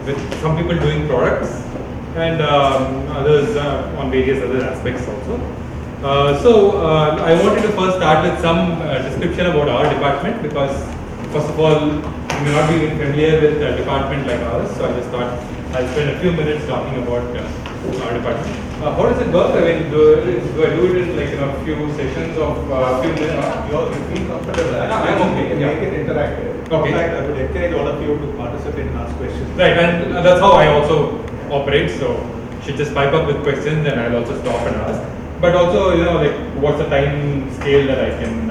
with some people doing products and others on various other aspects also. I wanted to first start with some description about our department because first of all, you may not be familiar with a department like ours, so I just thought I'll spend a few minutes talking about our department. How does it work? I mean, do I do it in like a few sessions of a few minutes? You feel comfortable. I'm okay. Make it interactive. Okay. In fact, I would encourage all of you to participate and ask questions. Right, and that's how I also operate. So you should just pipe up with questions, and I'll also stop and ask. But also, you know, like what's the time scale that I can?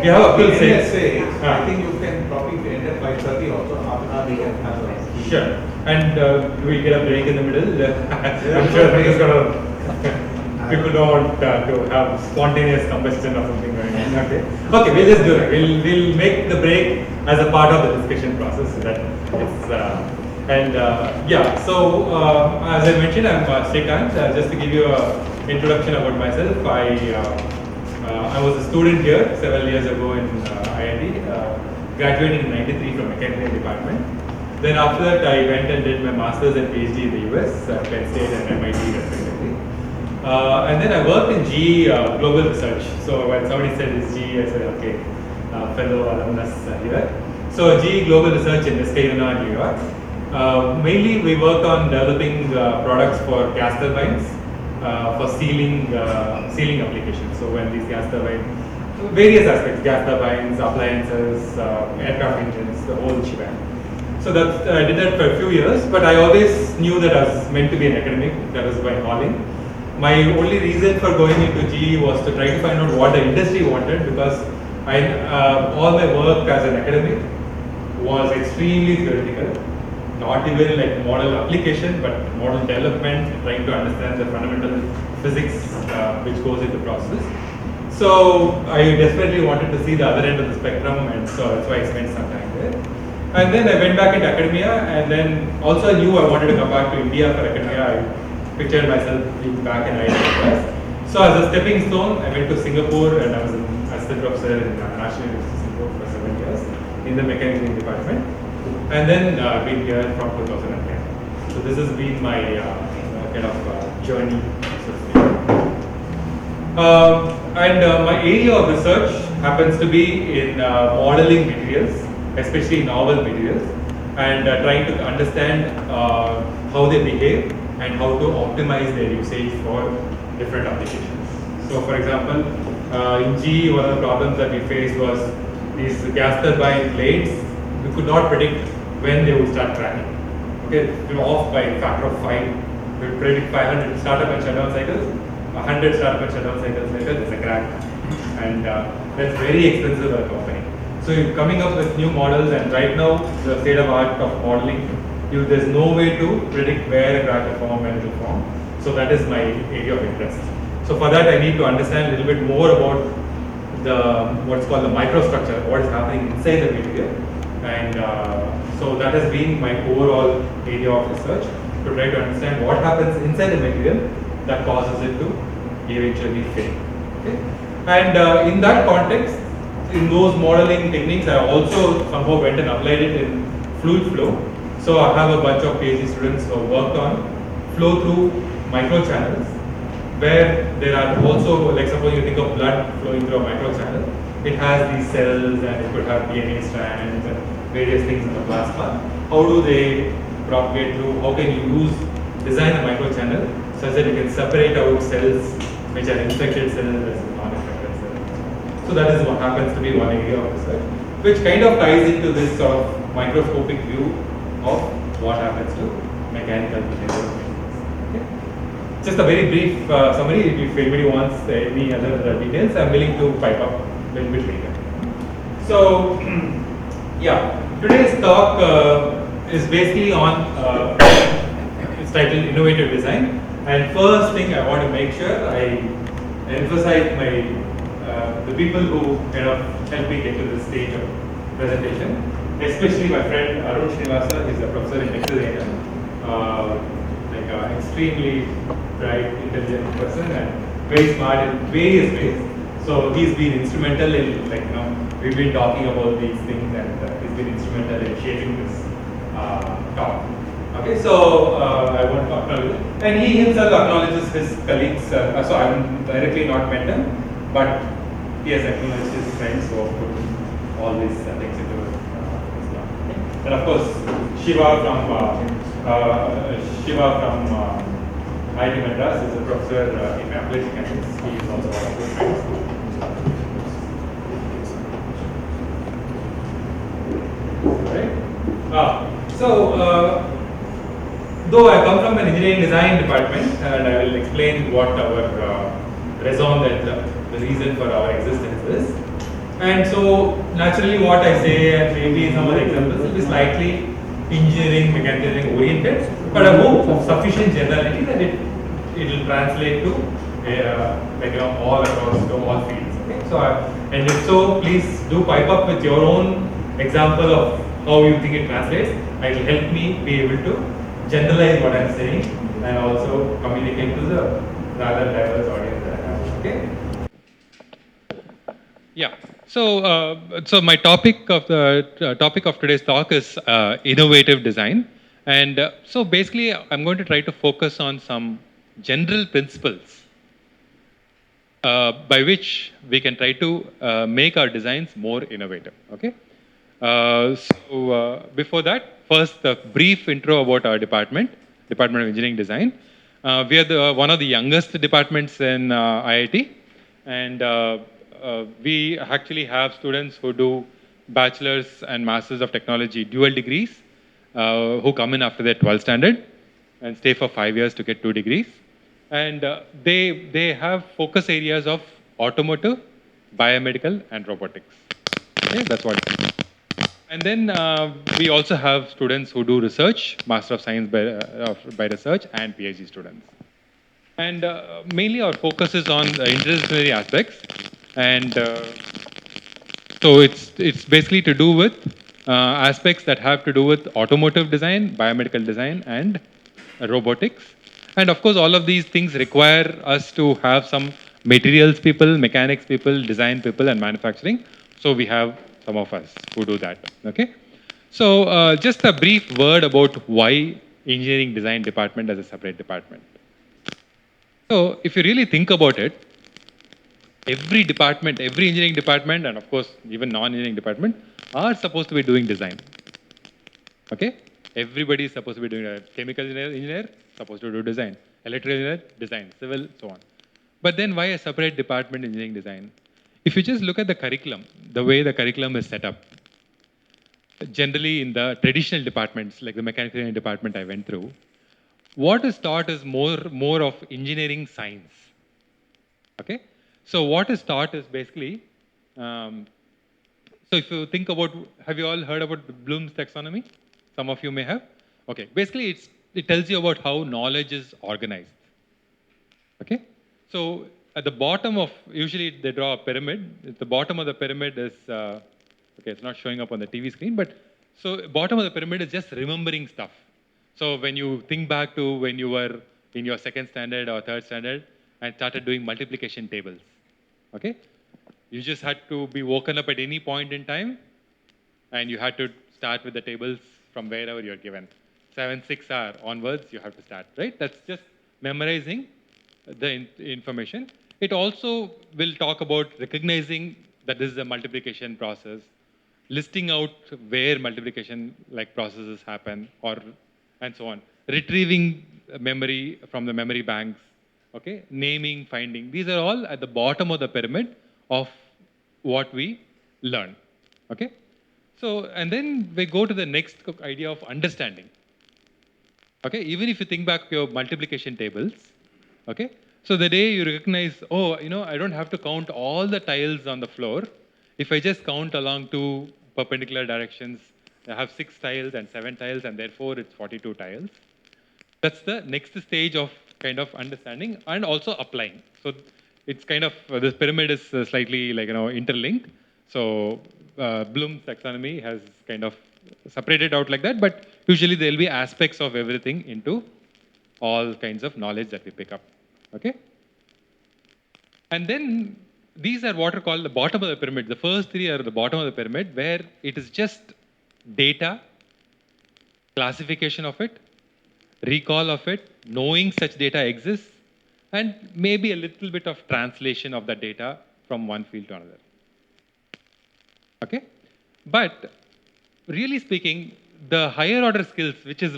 You have up till 6. I think you can probably end at 5:30 also. Half an hour we can have a. Sure. And we get a break in the middle. I'm sure it's gonna. People don't want to have spontaneous combustion or something going on. Okay. Okay, we'll just do it. We'll make the break as a part of the discussion process. So that it's yeah. So as I mentioned, I'm Srikanth. Just to give you an introduction about myself, I was a student here several years ago in IIT. Graduated in '93 from Mechanical Department. Then after that, I went and did my master's and PhD in the US, Penn State and MIT respectively. And then I worked in GE Global Research. So when somebody said it's GE, I said, okay, fellow alumnus here. So GE Global Research in Niskayuna, New York. Mainly we worked on developing products for gas turbines, for sealing applications. So when these gas turbines, various aspects, gas turbines, appliances, aircraft engines, the whole shebang. So that I did that for a few years, but I always knew that I was meant to be an academic. That was my calling. My only reason for going into GE was to try to find out what the industry wanted because all my work as an academic was extremely theoretical, not even like model application, but model development, trying to understand the fundamental physics which goes into the process. So I desperately wanted to see the other end of the spectrum, and so that's why I spent some time there. And then I went back into academia, and then also I knew I wanted to come back to India for academia. I pictured myself being back in IIT. So as a stepping stone, I went to Singapore, and I was an assistant professor in National University of Singapore for 7 years in the mechanical engineering department. And then I've been here from 2010. So this has been my kind of journey, so to speak. My area of research happens to be in modeling materials, especially novel materials, and trying to understand how they behave and how to optimize their usage for different applications. So for example, in GE, one of the problems that we faced was these gas turbine blades, we could not predict when they would start cracking. Okay, we were off by a factor of 5. We would predict 500 startup and shutdown cycles, 100 startup and shutdown cycles later, there's a crack. And that's very expensive for a company. So you're coming up with new models, and right now the state of art of modeling, there's no way to predict where a crack will form, when it will form. So that is my area of interest. So for that I need to understand a little bit more about what's called the microstructure, what is happening inside the material. And so that has been my overall area of research, to try to understand what happens inside the material that causes it to eventually fail. Okay? And in that context, in those modeling techniques, I also somehow went and applied it in fluid flow. So I have a bunch of PhD students who have worked on flow through microchannels, where there are also, like suppose you think of blood flowing through a microchannel, it has these cells and it could have DNA strands and various things in the plasma. How do they propagate through? How can you design a microchannel such that you can separate out cells which are infected cells versus non-infected cells? So that is what happens to be one area of research, which kind of ties into this sort of microscopic view of what happens to mechanical behavior. Okay. Just a very brief summary. If anybody wants any other details, I'm willing to pipe up a little bit later. So, yeah, today's talk is basically on it's titled Innovative Design. And first thing I want to make sure I emphasize the people who kind of helped me get to this stage of presentation, especially my friend Arun Srinivasa. He's a professor in Texas A&M, like an extremely bright, intelligent person and very smart in various ways. So he's been instrumental in, like, we've been talking about these things, and he's been instrumental in shaping this talk. Okay, so I want to acknowledge it. And he himself acknowledges his colleagues. So I'm directly not met him, but he has acknowledged his friends who have put all these things into his talk. Okay? And of course, Shiva from IIT Madras is a professor in applied mechanics. He is also one of his friends. Though I come from an engineering design department, and I will explain what our raison d'etre, the reason for our existence is. And so, naturally, what I say, and maybe some other examples, will be slightly engineering, mechanical engineering oriented, but I hope of sufficient generality that it will translate to all across to all fields. Okay? So, and if so, please do pipe up with your own example of how you think it translates. It will help me be able to generalize what I'm saying and also communicate to the rather diverse audience that I have. Okay? Yeah. So my topic of today's talk is innovative design, and so basically I'm going to try to focus on some general principles by which we can try to make our designs more innovative. Okay. Before that, first a brief intro about our department, Department of Engineering Design. We are one of the youngest departments in IIT, and we actually have students who do bachelor's and masters of technology dual degrees, who come in after their 12th standard and stay for 5 years to get 2 degrees. And they have focus areas of automotive, biomedical, and robotics. Okay, that's what. And then we also have students who do research, Master of Science by Research, and PhD students. And mainly our focus is on the interdisciplinary aspects. And so it's basically to do with aspects that have to do with automotive design, biomedical design, and robotics. And of course, all of these things require us to have some materials people, mechanics people, design people, and manufacturing. So we have some of us who do that. Okay. So just a brief word about why engineering design department as a separate department. So if you really think about it, every department, every engineering department, and of course even non-engineering department, are supposed to be doing design. Okay? Everybody is supposed to be doing a chemical engineer supposed to do design, electrical engineer, design, civil, so on. But then why a separate department engineering design? If you just look at the curriculum, the way the curriculum is set up, generally in the traditional departments, like the mechanical engineering department I went through, what is taught is more of engineering science. Okay? So what is taught is basically, so if you think about, have you all heard about Bloom's taxonomy? Some of you may have. Okay, basically it tells you about how knowledge is organized. Okay, so at the bottom of, usually they draw a pyramid. At the bottom of the pyramid is, okay, it's not showing up on the TV screen, but so bottom of the pyramid is just remembering stuff. So when you think back to when you were in your second standard or third standard and started doing multiplication tables, okay? You just had to be woken up at any point in time and you had to start with the tables from wherever you're given. 7, 6 hour onwards, you have to start, right? That's just memorizing the information. It also will talk about recognizing that this is a multiplication process, listing out where multiplication like processes happen, or and so on. Retrieving memory from the memory banks, okay? Naming, finding. These are all at the bottom of the pyramid of what we learn, okay? So, and then we go to the next idea of understanding. Okay, even if you think back to your multiplication tables, okay? So the day you recognize, oh, you know, I don't have to count all the tiles on the floor. If I just count along 2 perpendicular directions, I have 6 tiles and 7 tiles, and therefore it's 42 tiles. That's the next stage of kind of understanding and also applying. So it's kind of, this pyramid is slightly like, you know, interlinked. So Bloom's taxonomy has kind of separated out like that, but usually there'll be aspects of everything into all kinds of knowledge that we pick up, okay? And then these are what are called the bottom of the pyramid. The first 3 are the bottom of the pyramid, where it is just data, classification of it, recall of it, knowing such data exists, and maybe a little bit of translation of the data from one field to another. Okay? But really speaking, the higher order skills, which is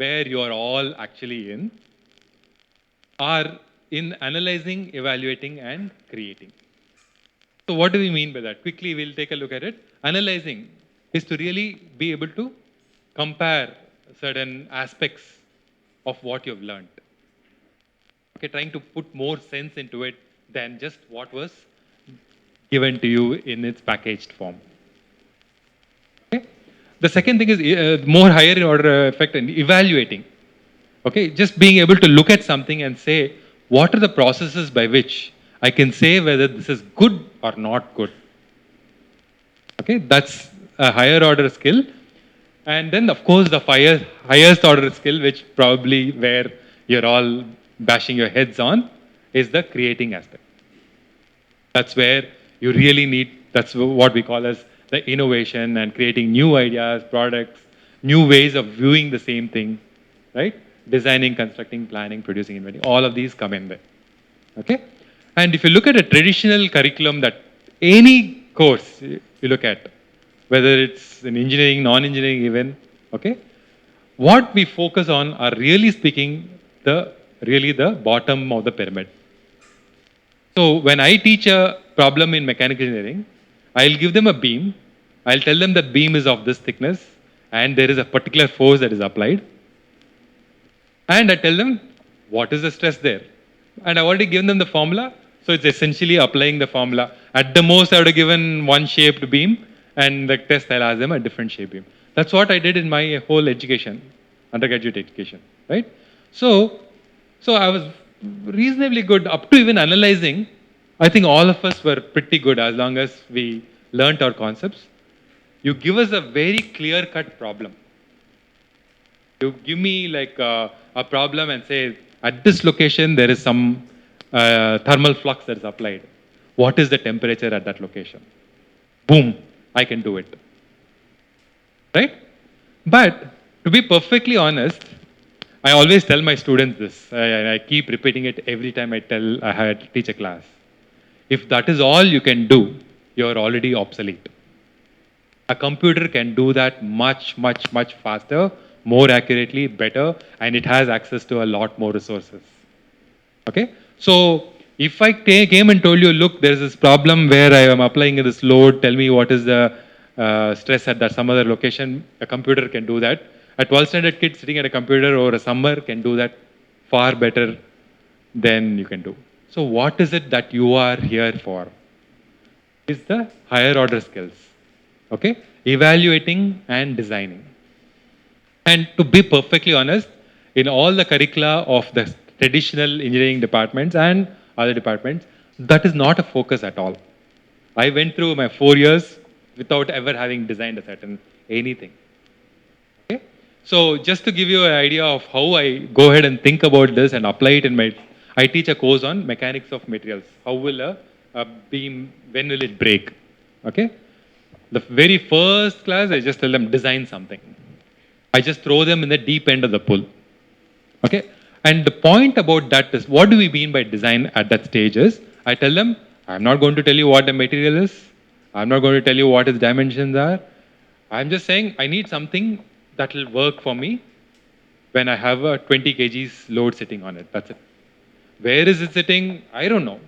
where you are all actually in, are in analyzing, evaluating, and creating. So what do we mean by that? Quickly, we'll take a look at it. Analyzing is to really be able to compare certain aspects of what you've learned. Okay, trying to put more sense into it than just what was given to you in its packaged form. Okay. The second thing is more higher in order effect and evaluating. Okay, just being able to look at something and say, what are the processes by which I can say whether this is good or not good. Okay, that's a higher order skill. And then, of course, the highest order skill, which probably where you're all bashing your heads on, is the creating aspect. That's where you really need, that's what we call as the innovation and creating new ideas, products, new ways of viewing the same thing, right? Designing, constructing, planning, producing, inventing, all of these come in there. Okay? And if you look at a traditional curriculum that any course you look at, whether it's in engineering, non-engineering even, okay? What we focus on are really speaking really the bottom of the pyramid. So when I teach a problem in mechanical engineering, I'll give them a beam. I'll tell them that beam is of this thickness and there is a particular force that is applied. And I tell them what is the stress there. And I've already given them the formula. So it's essentially applying the formula. At the most, I would have given one shaped beam, and the test I'll ask them a different shape beam. That's what I did in my whole education, undergraduate education, right? So I was reasonably good up to even analyzing. I think all of us were pretty good as long as we learnt our concepts. You give us a very clear-cut problem. You give me like a problem and say, at this location, there is some thermal flux that is applied. What is the temperature at that location? Boom, I can do it. Right? But to be perfectly honest, I always tell my students this. I keep repeating it every time I teach a class. If that is all you can do, you're already obsolete. A computer can do that much, much, much faster, more accurately, better, and it has access to a lot more resources. Okay? So if I came and told you, look, there's this problem where I am applying this load, tell me what is the stress at some other location, a computer can do that. A 12th standard kid sitting at a computer or a summer can do that far better than you can do. So what is it that you are here for? Is the higher order skills. Okay? Evaluating and designing. And to be perfectly honest, in all the curricula of the traditional engineering departments and other departments, that is not a focus at all. I went through my 4 years without ever having designed a certain anything. Okay? So just to give you an idea of how I go ahead and think about this and apply it in I teach a course on mechanics of materials. How will a beam, when will it break? Okay? The very first class, I just tell them design something. I just throw them in the deep end of the pool. Okay? And the point about that is, what do we mean by design at that stage is, I tell them, I'm not going to tell you what the material is. I'm not going to tell you what its dimensions are. I'm just saying, I need something that will work for me when I have a 20 kgs load sitting on it. That's it. Where is it sitting? I don't know.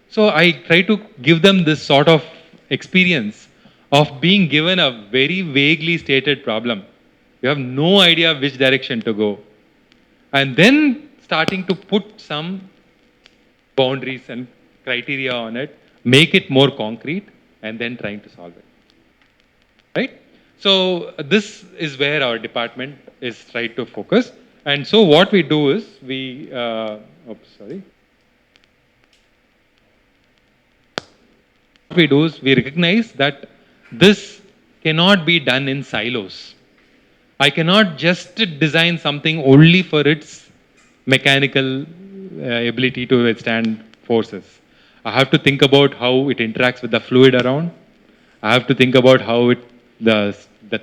So I try to give them this sort of experience of being given a very vaguely stated problem. You have no idea which direction to go. And then starting to put some boundaries and criteria on it, make it more concrete, and then trying to solve it. Right? So this is where our department is trying to focus. And so what we do is we recognize that this cannot be done in silos. I cannot just design something only for its mechanical ability to withstand forces. I have to think about how it interacts with the fluid around. I have to think about how the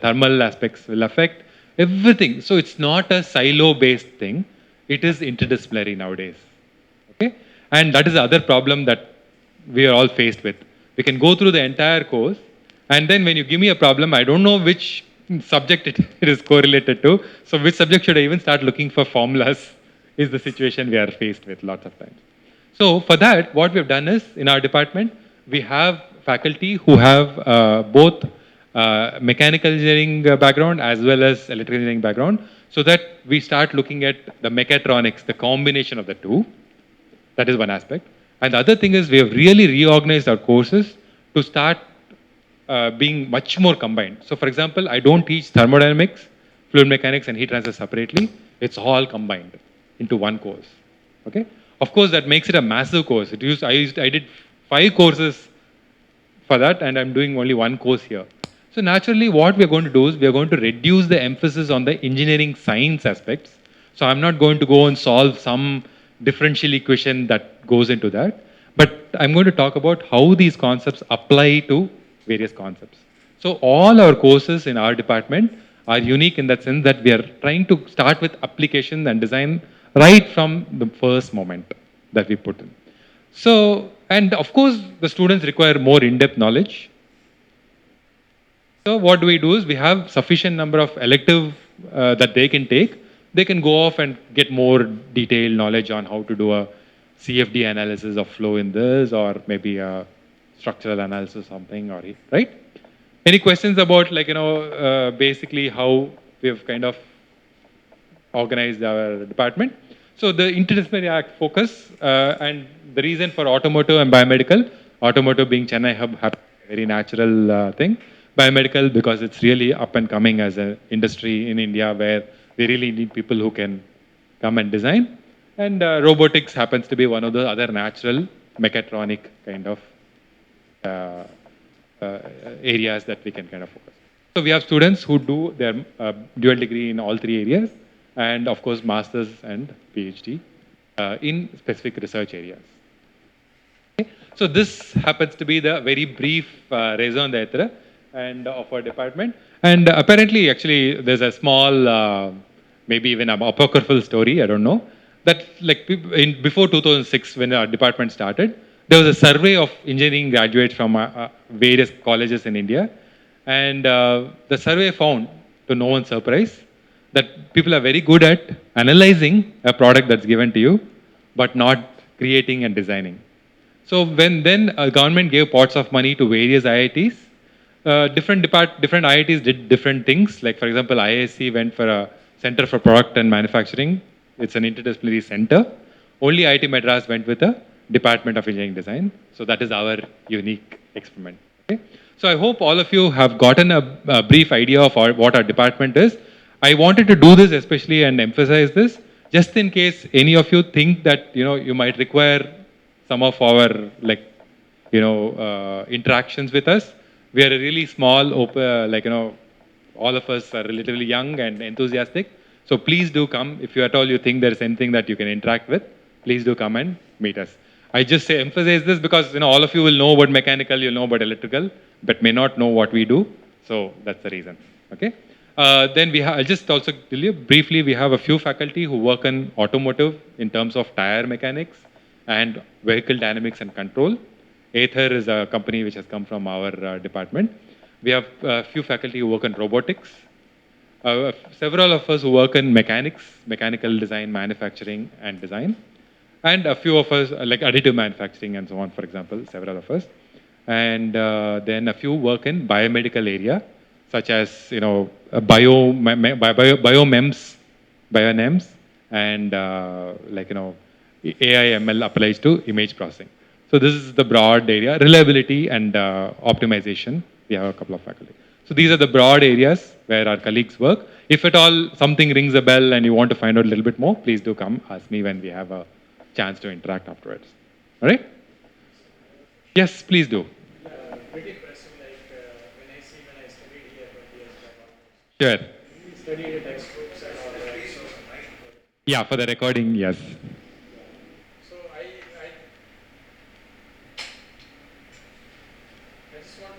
thermal aspects will affect. everything. So it's not a silo-based thing. It is interdisciplinary nowadays. Okay? And that is the other problem that we are all faced with. We can go through the entire course, and then when you give me a problem, I don't know which subject it is correlated to. So which subject should I even start looking for formulas is the situation we are faced with lots of times. So for that, what we've done is, in our department, we have faculty who have both mechanical engineering background as well as electrical engineering background, so that we start looking at the mechatronics, the combination of the two. That is one aspect. And the other thing is we have really reorganized our courses to start being much more combined. So for example, I don't teach thermodynamics, fluid mechanics and heat transfer separately. It's all combined into one course. Okay. Of course, that makes it a massive course. I did 5 courses for that, and I'm doing only one course here. So naturally, what we are going to do is we are going to reduce the emphasis on the engineering science aspects. So I'm not going to go and solve some differential equation that goes into that, but I'm going to talk about how these concepts apply to various concepts. So all our courses in our department are unique in that sense that we are trying to start with application and design right from the first moment that we put in. So, and of course, the students require more in-depth knowledge. So what do we do is we have sufficient number of elective that they can take. They can go off and get more detailed knowledge on how to do a CFD analysis of flow in this, or maybe a structural analysis or something, or right? Any questions about, like, basically how we've kind of organized our department? So the interdisciplinary act focus and the reason for automotive and biomedical, automotive being Chennai hub, very natural thing. Biomedical because it's really up and coming as an industry in India where we really need people who can come and design. And robotics happens to be one of the other natural mechatronic kind of uh, uh, areas that we can kind of focus. So we have students who do their dual degree in all 3 areas, and of course masters and PhD in specific research areas. Okay. So this happens to be the very brief raison d'etre and of our department. And apparently, actually, there's a small, maybe even an apocryphal story. I don't know that, like, before 2006, when our department started, there was a survey of engineering graduates from various colleges in India, and the survey found, to no one's surprise, that people are very good at analyzing a product that's given to you, but not creating and designing. So when then government gave pots of money to various IITs, different IITs did different things. Like for example, IISc went for a Center for Product and Manufacturing. It's an interdisciplinary center. Only IIT Madras went with a Department of Engineering Design. So that is our unique experiment. Okay? So I hope all of you have gotten a brief idea of what our department is. I wanted to do this especially and emphasize this just in case any of you think that you might require some of our, like, interactions with us. We are a really small, open, all of us are relatively young and enthusiastic. So please do come. If you at all you think there's anything that you can interact with, please do come and meet us. I just say emphasize this because all of you will know about mechanical, you'll know about electrical, but may not know what we do. So that's the reason. Okay. Then I'll just also tell you briefly, we have a few faculty who work in automotive in terms of tire mechanics and vehicle dynamics and control. Aether is a company which has come from our department. We have a few faculty who work in robotics. Several of us who work in mechanics, mechanical design, manufacturing, and design. And a few of us, like additive manufacturing and so on, for example, several of us. And then a few work in biomedical area, such as, biomems, bionems, and AI ML applies to image processing. So this is the broad area, reliability and optimization. We have a couple of faculty. So these are the broad areas where our colleagues work. If at all something rings a bell and you want to find out a little bit more, please do come ask me when we have a chance to interact afterwards. All right? Yes, please do. Pretty impressive, when I studied here 20 years back. Sure. We studied the textbooks and all that. So, Yeah, for the recording, yes. so I just want.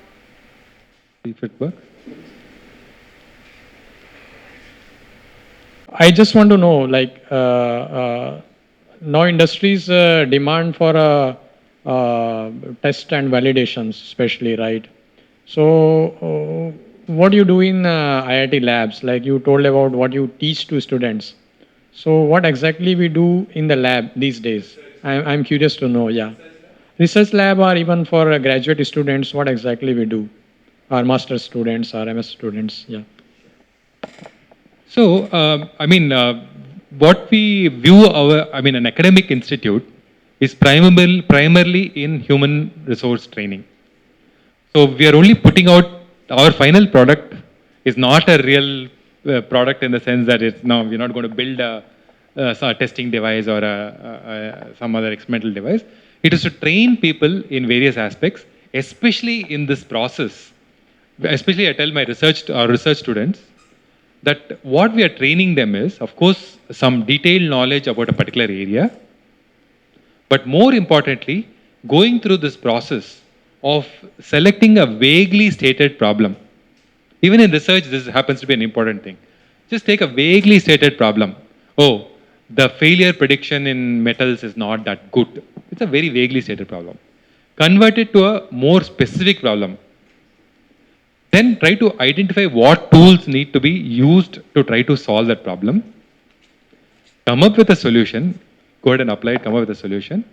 If it works. I just want to know, like, now industries demand for test and validations, especially, right? So, what do you do in IIT labs? Like you told about what you teach to students. So, what exactly we do in the lab these days? I'm curious to know. Yeah, research lab or even for graduate students, what exactly we do? Our master students, our MS students. Yeah. So, what we view an academic institute is primarily in human resource training. So, we are only putting out our final product is not a real product in the sense that it's no, we're not going to build a testing device or some other experimental device. It is to train people in various aspects, especially in this process. Especially, I tell my research students that what we are training them is, of course, some detailed knowledge about a particular area, but more importantly, going through this process of selecting a vaguely stated problem. Even in research, this happens to be an important thing. Just take a vaguely stated problem. Oh, the failure prediction in metals is not that good. It's a very vaguely stated problem. Convert it to a more specific problem. Then try to identify what tools need to be used to try to solve that problem. Come up with a solution. Go ahead and apply it, come up with a solution.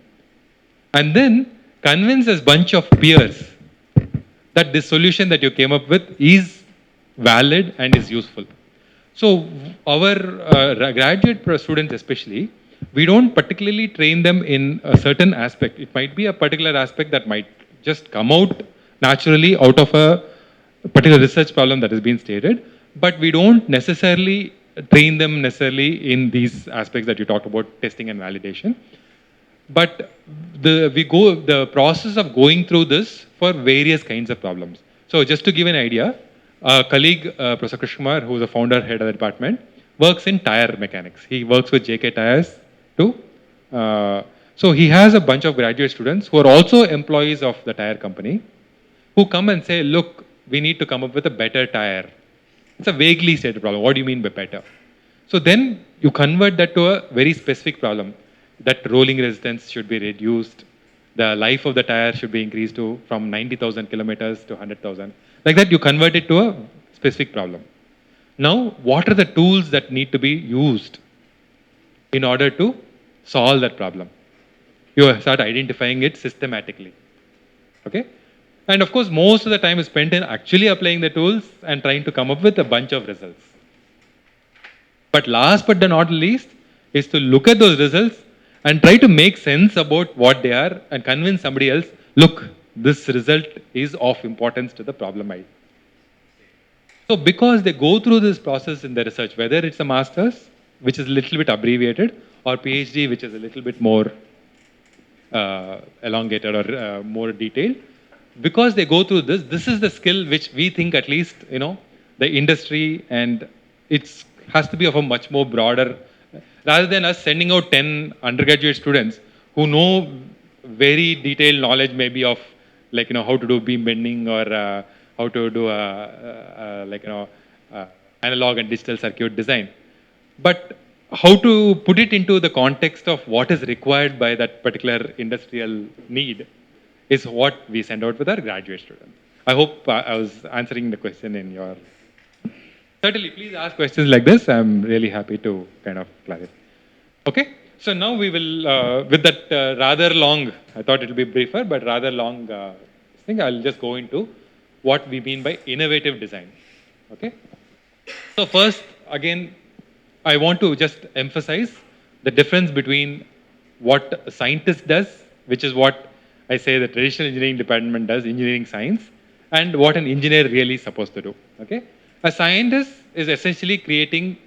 And then convince a bunch of peers that this solution that you came up with is valid and is useful. So our graduate students especially, we don't particularly train them in a certain aspect. It might be a particular aspect that might just come out naturally out of a particular research problem that has been stated, but we don't necessarily train them necessarily in these aspects that you talked about, testing and validation. But the process of going through this for various kinds of problems. So just to give an idea, a colleague, Professor Krishna Kumar, who is a founder head of the department, works in tire mechanics. He works with JK Tires too. So he has a bunch of graduate students who are also employees of the tire company, who come and say, look, we need to come up with a better tire. It's a vaguely stated problem. What do you mean by better? So then you convert that to a very specific problem, that rolling resistance should be reduced. The life of the tire should be increased to from 90,000 kilometers to 100,000. Like that, you convert it to a specific problem. Now, what are the tools that need to be used in order to solve that problem? You start identifying it systematically. Okay? And of course, most of the time is spent in actually applying the tools and trying to come up with a bunch of results. But last but not least is to look at those results and try to make sense about what they are and convince somebody else, look, this result is of importance to the problem I. So because they go through this process in the research, whether it's a master's, which is a little bit abbreviated, or PhD, which is a little bit more elongated or more detailed, because they go through this, this is the skill which we think at least, the industry and it's has to be of a much more broader, rather than us sending out 10 undergraduate students who know very detailed knowledge maybe of how to do beam bending or how to do analog and digital circuit design. But how to put it into the context of what is required by that particular industrial need is what we send out with our graduate students. I hope I was answering the question in your... Certainly, please ask questions like this. I'm really happy to kind of clarify. Okay, so now we will, with that rather long, I thought it will be briefer, but rather long thing, I'll just go into what we mean by innovative design. Okay, so first, again, I want to just emphasize the difference between what a scientist does, which is what I say the traditional engineering department does, engineering science, and what an engineer really is supposed to do. Okay, a scientist is essentially creating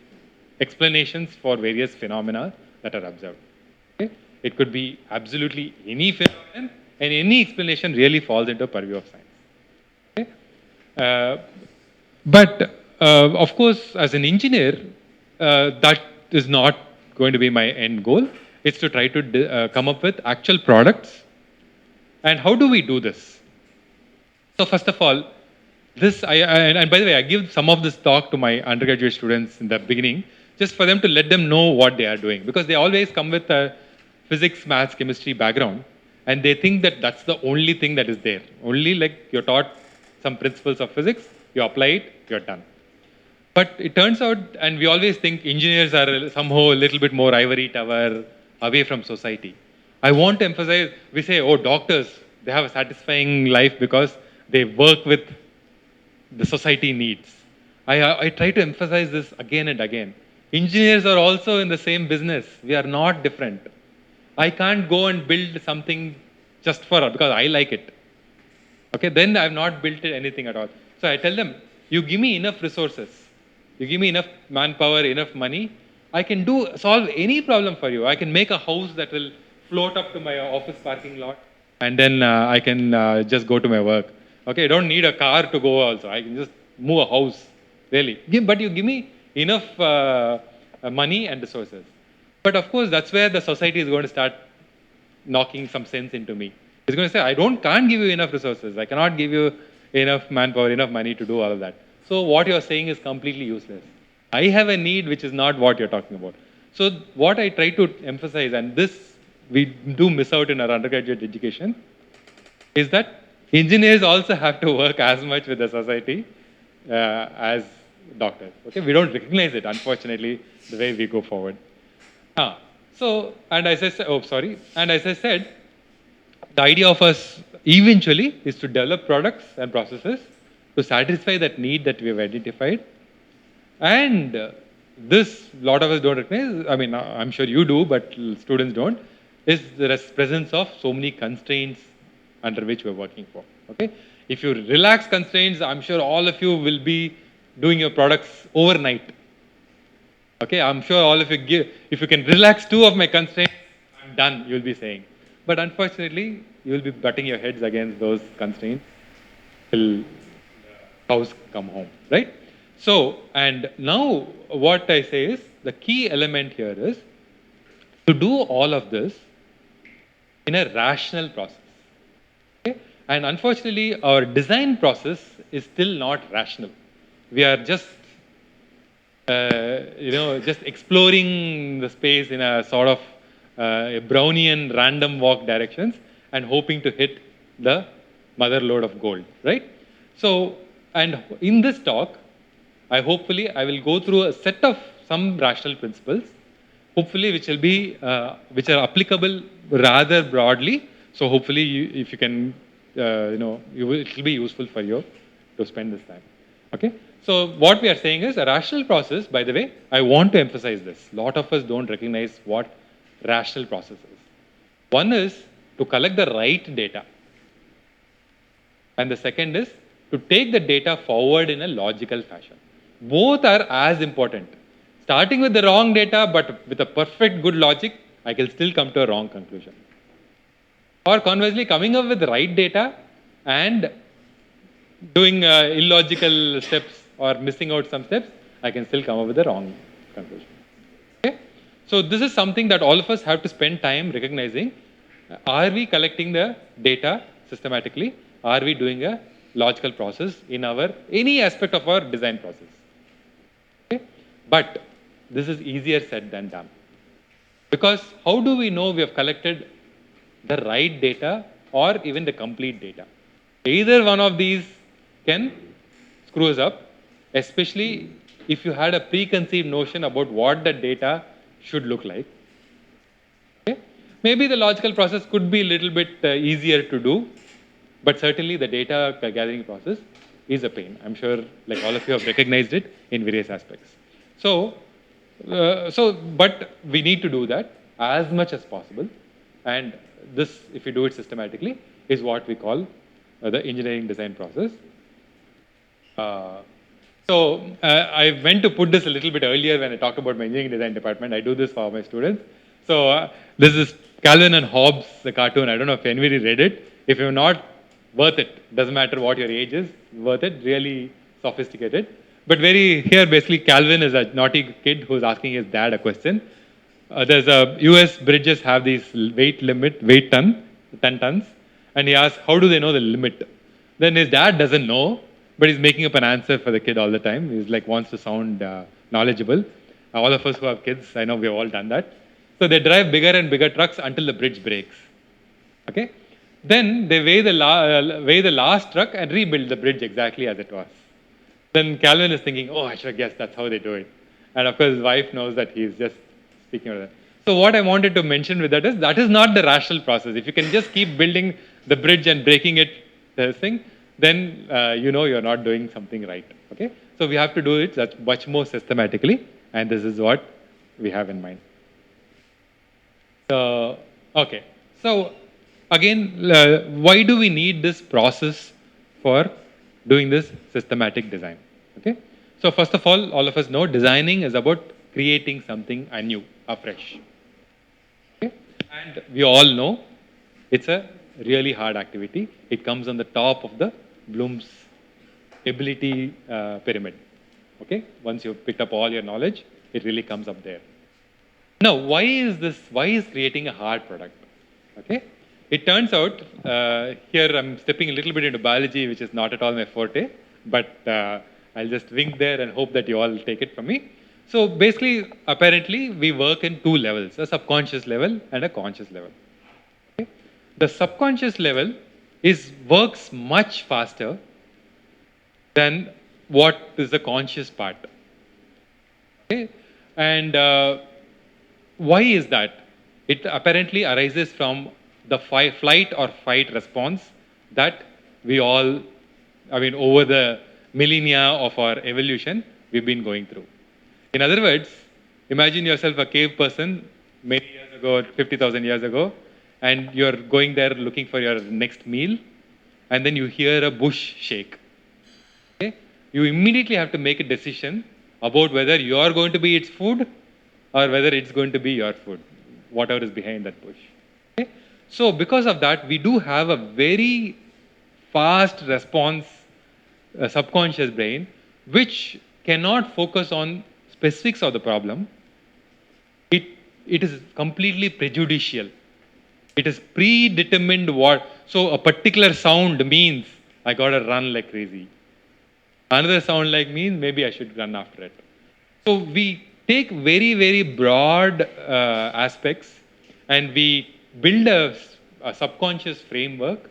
explanations for various phenomena that are observed. Okay, it could be absolutely any phenomenon, and any explanation really falls into a purview of science. Okay, but of course, as an engineer, that is not going to be my end goal. It's to try to come up with actual products. And how do we do this? So first of all, and by the way, I give some of this talk to my undergraduate students in the beginning. just for them to let them know what they are doing, because they always come with a physics, maths, chemistry background, and they think that that's the only thing that is there. Only like you're taught some principles of physics, you apply it, you're done. But it turns out, and we always think engineers are somehow a little bit more ivory tower, away from society. I want to emphasize, we say, oh, doctors, they have a satisfying life because they work with the society needs. I try to emphasize this again and again. Engineers are also in the same business. We are not different. I can't go and build something just for because I like it. Okay, then I've not built anything at all. So I tell them, you give me enough resources, you give me enough manpower, enough money, I can solve any problem for you. I can make a house that will float up to my office parking lot, and then I can just go to my work. Okay, I don't need a car to go also. I can just move a house, really. But you give me enough money and resources. But of course, that's where the society is going to start knocking some sense into me. It's going to say, can't give you enough resources. I cannot give you enough manpower, enough money to do all of that. So what you're saying is completely useless. I have a need which is not what you're talking about. So what I try to emphasize, and this we do miss out in our undergraduate education, is that engineers also have to work as much with the society as doctors. Okay, we don't recognize it, unfortunately, the way we go forward. And as I said, the idea of us eventually is to develop products and processes to satisfy that need that we have identified. And this, a lot of us don't recognize, I mean, I'm sure you do, but students don't, is the presence of so many constraints under which we're working for. Okay? If you relax constraints, I'm sure all of you will be doing your products overnight. Okay, I'm sure all of you if you can relax 2 of my constraints, I'm done, you'll be saying. But unfortunately, you'll be butting your heads against those constraints till cows come home, right? So, and now what I say is, the key element here is to do all of this in a rational process. Okay? And unfortunately, our design process is still not rational. We are just just exploring the space in a sort of a Brownian random walk directions and hoping to hit the mother lode of gold, right? So, and in this talk, I will go through a set of some rational principles, hopefully which are applicable rather broadly. So hopefully, if you can, it will be useful for you to spend this time. Okay. So what we are saying is a rational process, by the way, I want to emphasize this. A lot of us don't recognize what rational process is. One is to collect the right data. And the second is to take the data forward in a logical fashion. Both are as important. Starting with the wrong data, but with a perfect good logic, I can still come to a wrong conclusion. Or conversely, coming up with the right data and doing illogical steps or missing out some steps, I can still come up with the wrong conclusion. Okay? So this is something that all of us have to spend time recognizing. Are we collecting the data systematically? Are we doing a logical process in any aspect of our design process? Okay? But this is easier said than done. Because how do we know we have collected the right data or even the complete data? Either one of these can screw us up, especially if you had a preconceived notion about what the data should look like. Okay? Maybe the logical process could be a little bit easier to do, but certainly the data gathering process is a pain. I'm sure like all of you have recognized it in various aspects. So, but we need to do that as much as possible. And this, if you do it systematically, is what we call the engineering design process. I went to put this a little bit earlier when I talked about my engineering design department. I do this for my students. So this is Calvin and Hobbes, the cartoon. I don't know if anybody read it. If you're not, worth it. Doesn't matter what your age is, worth it. Really sophisticated. But here basically Calvin is a naughty kid who's asking his dad a question. There's US bridges have these weight 10 tons. And he asks, how do they know the limit? Then his dad doesn't know, but he's making up an answer for the kid all the time. He's like, wants to sound knowledgeable. All of us who have kids, I know we've all done that. So they drive bigger and bigger trucks until the bridge breaks. Okay? Then they weigh the last truck and rebuild the bridge exactly as it was. Then Calvin is thinking, oh, I should have guessed that's how they do it. And of course, his wife knows that he's just speaking about that. So what I wanted to mention with that is not the rational process. If you can just keep building the bridge and breaking it, this thing, then you know you're not doing something right. Okay? So we have to do it that much more systematically, and this is what we have in mind. So, okay. So again, why do we need this process for doing this systematic design? Okay. So first of all of us know designing is about creating something anew, afresh. Okay. And we all know it's a really hard activity. It comes on the top of the Bloom's ability pyramid. Okay. Once you've picked up all your knowledge, it really comes up there. Now, why is creating a hard product? Okay. It turns out, here I'm stepping a little bit into biology, which is not at all my forte, but I'll just wink there and hope that you all take it from me. So basically, apparently, we work in two levels, a subconscious level and a conscious level. Okay? The subconscious level works much faster than what is the conscious part. Okay? And why is that? It apparently arises from the flight or fight response that we all, over the millennia of our evolution, we've been going through. In other words, imagine yourself a cave person many years ago, 50,000 years ago, and you're going there looking for your next meal, and then you hear a bush shake. Okay? You immediately have to make a decision about whether you're going to be its food or whether it's going to be your food, whatever is behind that bush. Okay? So because of that, we do have a very fast response subconscious brain, which cannot focus on specifics of the problem. It is completely prejudicial. It is predetermined what. So a particular sound means I gotta run like crazy. Another sound like means maybe I should run after it. So we take very, very broad aspects and we build a subconscious framework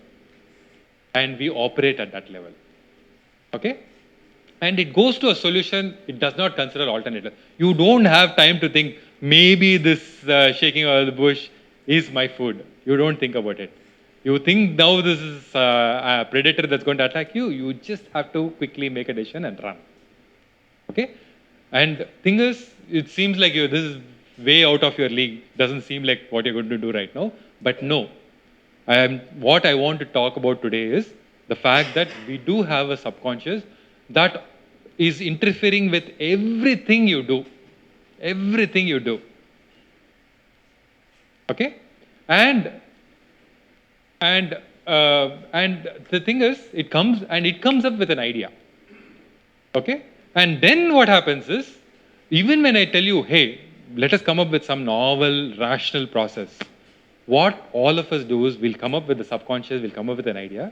and we operate at that level. Okay? And it goes to a solution, it does not consider alternative. You don't have time to think, maybe this shaking of the bush is my food. You don't think about it. You think now this is a predator that's going to attack you, you just have to quickly make a decision and run. Okay? And thing is, it seems like this is way out of your league. Doesn't seem like what you're going to do right now. But no. What I want to talk about today is the fact that we do have a subconscious that is interfering with everything you do. Everything you do. Okay? And the thing is, it comes up with an idea. Okay? And then what happens is, even when I tell you, hey, let us come up with some novel, rational process, what all of us do is we'll come up with the subconscious, we'll come up with an idea.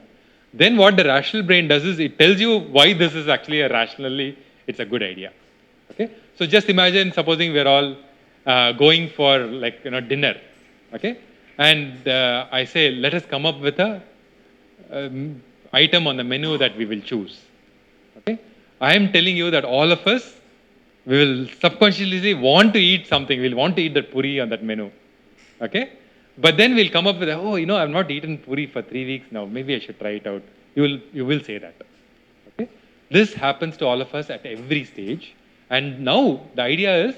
Then what the rational brain does is it tells you why this is actually it's a good idea. Okay? So just imagine, supposing we're all going for dinner. Okay? And I say, let us come up with a item on the menu that we will choose. Okay? I am telling you that all of us, we will subconsciously want to eat something. We'll want to eat that puri on that menu. Okay? But then we'll come up with, I've not eaten puri for 3 weeks now. Maybe I should try it out. You will say that. Okay? This happens to all of us at every stage. And now the idea is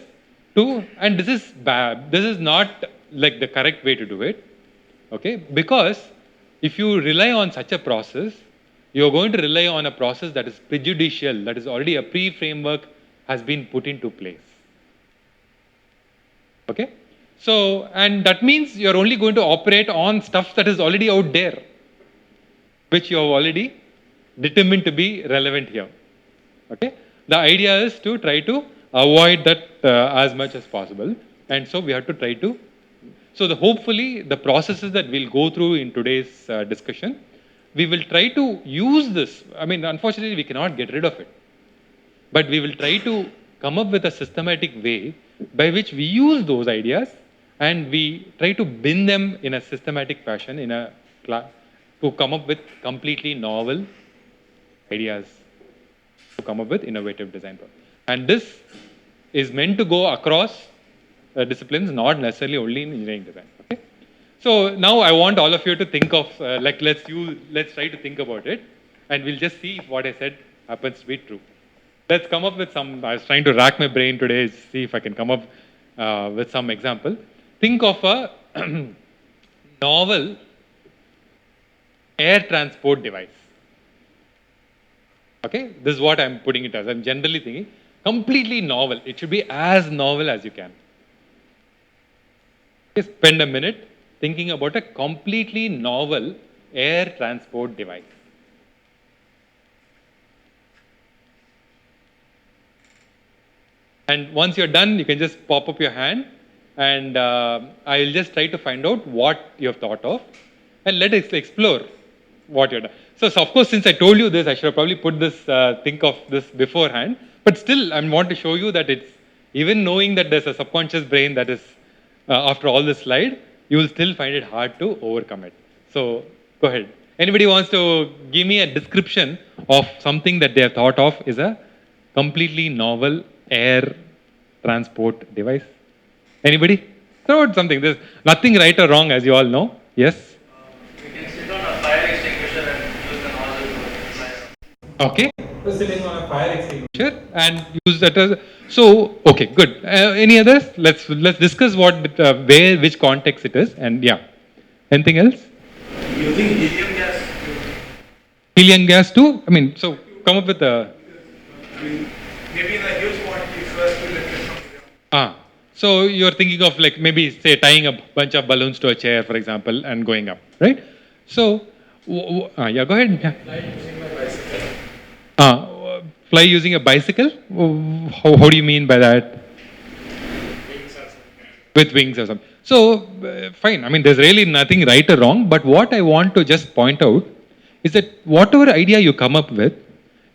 and this is bad. This is not like the correct way to do it. Okay? Because if you rely on such a process, you're going to rely on a process that is prejudicial, that is already a pre-framework has been put into place. Okay? So, and that means you're only going to operate on stuff that is already out there, which you have already determined to be relevant here. Okay? The idea is to try to avoid that as much as possible. And so we have to try to, hopefully the processes that we'll go through in today's discussion, we will try to use this. Unfortunately, we cannot get rid of it. But we will try to come up with a systematic way by which we use those ideas and we try to bin them in a systematic fashion in a class to come up with completely novel ideas to come up with innovative design process. And this is meant to go across disciplines, not necessarily only in engineering design. Okay. So now I want all of you to think of let's try to think about it, and we'll just see if what I said happens to be true. Let's come up with some. I was trying to rack my brain today, see if I can come up with some example. Think of a novel air transport device. Okay, this is what I'm putting it as. I'm generally thinking completely novel. It should be as novel as you can. Okay, spend a minute thinking about a completely novel air transport device. And once you're done, you can just pop up your hand, and I'll just try to find out what you have thought of, and let us explore what you're done. So of course, since I told you this, I should have probably put this, think of this beforehand, but still, I want to show you that it's, even knowing that there's a subconscious brain that is, after all this slide, you will still find it hard to overcome it. So go ahead. Anybody wants to give me a description of something that they have thought of is a completely novel air transport device? Anybody? Throw out something. There's nothing right or wrong, as you all know. Yes? We can sit on a fire extinguisher and use the nozzle to fire. Okay. Sitting on a fire extinguisher and use that as. So, okay, good. Any others? Let's discuss what, where, which context it is, and yeah. Anything else? Using helium gas. Helium gas too? I mean, so come up with a. Maybe in a huge quantity first we let it come. So you're thinking of like maybe say tying a bunch of balloons to a chair, for example, and going up, right? So, yeah, go ahead. Yeah. Fly using a bicycle? How do you mean by that? With wings or something. So, fine. I mean, there's really nothing right or wrong, but what I want to just point out is that whatever idea you come up with,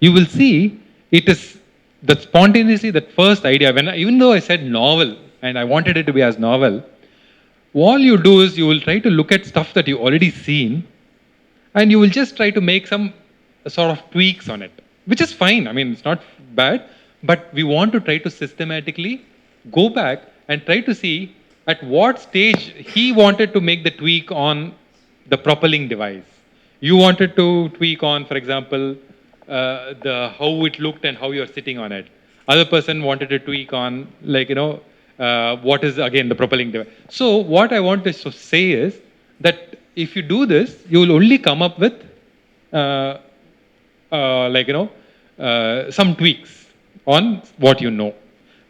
you will see it is that spontaneously, that first idea, even though I said novel and I wanted it to be as novel, all you do is you will try to look at stuff that you already seen and you will just try to make some sort of tweaks on it, which is fine. I mean, it's not bad, but we want to try to systematically go back and try to see at what stage he wanted to make the tweak on the propelling device. You wanted to tweak on, for example, the how it looked and how you're sitting on it. Other person wanted to tweak on, like, what is again the propelling device. So what I want to say is that if you do this, you will only come up with some tweaks on what you know,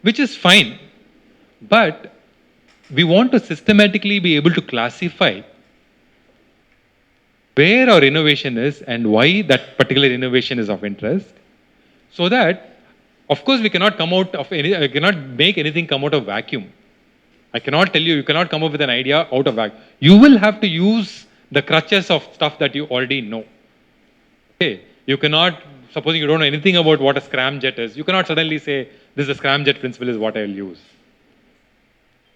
which is fine. But we want to systematically be able to classify where our innovation is and why that particular innovation is of interest, so that, of course, we cannot come out of any, I cannot make anything come out of vacuum. I cannot tell you, you cannot come up with an idea out of vacuum. You will have to use the crutches of stuff that you already know. Okay, you cannot, supposing you don't know anything about what a scramjet is, you cannot suddenly say, this is a scramjet principle is what I will use.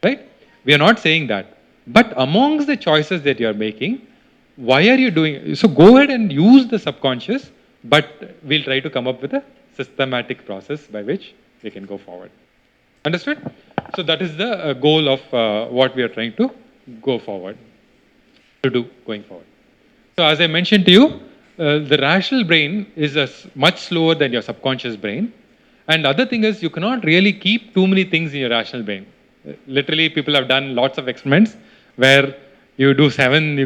Right? We are not saying that. But amongst the choices that you are making, why are you doing, so go ahead and use the subconscious, but we'll try to come up with a systematic process by which we can go forward. Understood? So that is the goal of what we are trying to go forward, to do going forward. So as I mentioned to you, the rational brain is much slower than your subconscious brain. And other thing is, you cannot really keep too many things in your rational brain. Literally, people have done lots of experiments where you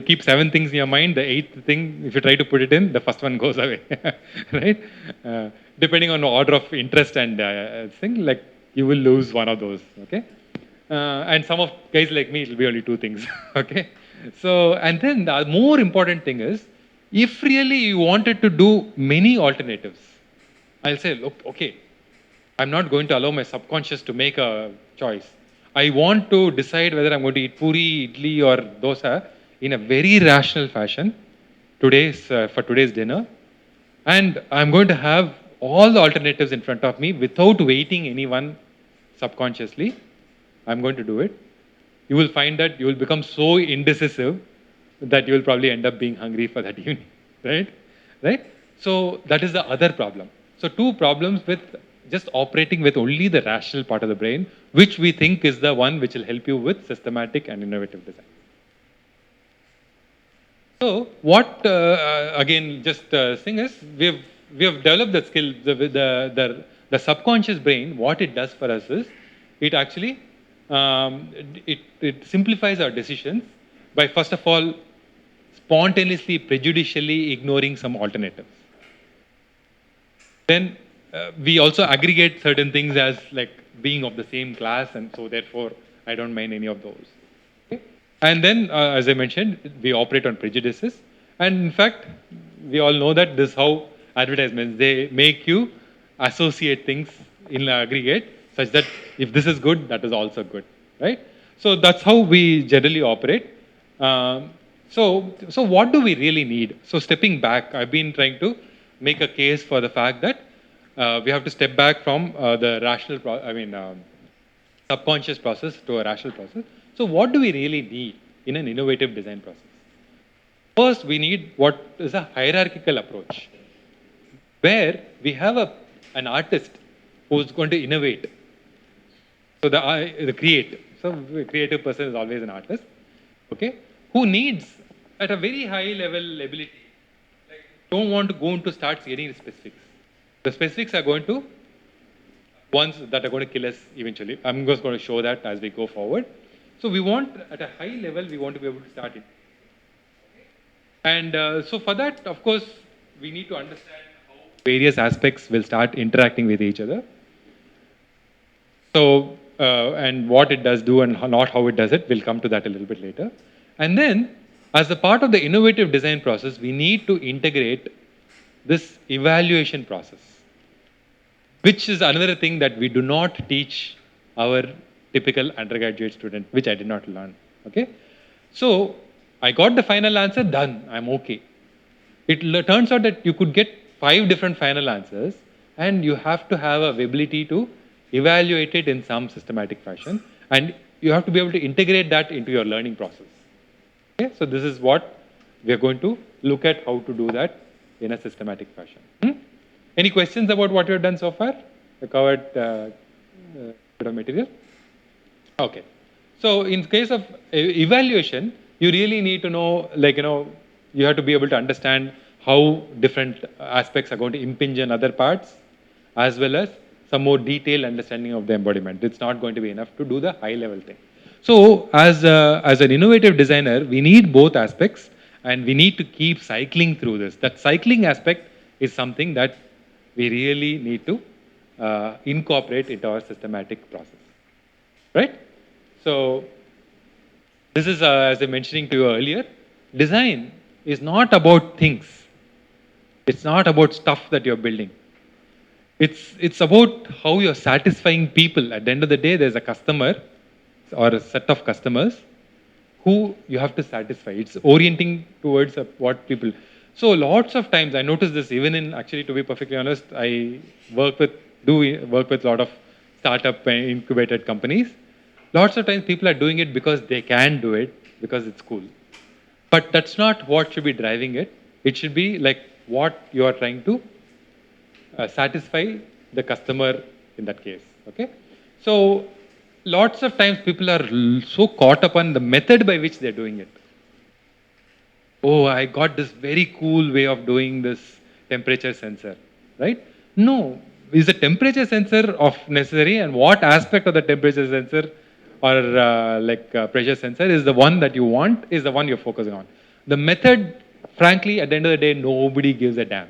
keep 7 things in your mind, the 8th thing, if you try to put it in, the first one goes away, right? Depending on the order of interest and thing, like you will lose one of those, okay? And some of guys like me, it will be only 2 things, okay? So, and then the more important thing is, if really you wanted to do many alternatives, I'll say, look, okay, I'm not going to allow my subconscious to make a choice. I want to decide whether I'm going to eat puri, idli or dosa in a very rational fashion for today's dinner. And I'm going to have all the alternatives in front of me without weighting anyone subconsciously, I'm going to do it. You will find that you will become so indecisive that you will probably end up being hungry for that evening, right? Right? So that is the other problem. So two problems with just operating with only the rational part of the brain, which we think is the one which will help you with systematic and innovative design. So what again just thing is we have developed the skill the subconscious brain. What it does for us is it actually it simplifies our decisions by first of all spontaneously prejudicially ignoring some alternatives. Then we also aggregate certain things as like being of the same class, and so therefore I don't mind any of those. Okay? And then, as I mentioned, we operate on prejudices. And in fact, we all know that this is how advertisements, they make you associate things in aggregate such that if this is good, that is also good, right? So that's how we generally operate. So what do we really need? So stepping back, I've been trying to make a case for the fact that we have to step back from the rational, subconscious process to a rational process. So what do we really need in an innovative design process? First, we need what is a hierarchical approach, where we have an artist who's going to innovate. So the create. So the creative person is always an artist, okay, who needs at a very high level ability. Like, don't want to go into start getting specifics. The specifics are going to ones that are going to kill us eventually. I'm just going to show that as we go forward. So we want at a high level, we want to be able to start it. And so for that, of course, we need to understand how various aspects will start interacting with each other. So, and what it does do and not how it does it, we'll come to that a little bit later. And then, as a part of the innovative design process, we need to integrate this evaluation process, which is another thing that we do not teach our typical undergraduate student, which I did not learn. Okay? So, I got the final answer, done, I'm okay. It turns out that you could get 5 different final answers, and you have to have a ability to evaluate it in some systematic fashion, and you have to be able to integrate that into your learning process. Okay? So this is what we are going to look at, how to do that in a systematic fashion. Any questions about what we have done so far? I covered bit of material. Okay. So in case of evaluation, you really need to know, like, you have to be able to understand how different aspects are going to impinge on other parts, as well as some more detailed understanding of the embodiment. It's not going to be enough to do the high level thing. So as an innovative designer, we need both aspects, and we need to keep cycling through this. That cycling aspect is something that we really need to incorporate into our systematic process, right? So this is, as I mentioning to you earlier, design is not about things. It's not about stuff that you're building. It's about how you're satisfying people. At the end of the day, there's a customer or a set of customers who you have to satisfy. It's orienting towards what people. So lots of times I notice this even in, actually, to be perfectly honest, I work with a lot of startup and incubated companies. Lots of times people are doing it because they can do it, because it's cool. But that's not what should be driving it. It should be like what you are trying to satisfy the customer in that case. Okay? So lots of times people are so caught up on the method by which they're doing it. Oh, I got this very cool way of doing this temperature sensor, right? No. Is the temperature sensor of necessary, and what aspect of the temperature sensor or pressure sensor is the one that you want, is the one you're focusing on. The method, frankly, at the end of the day, nobody gives a damn,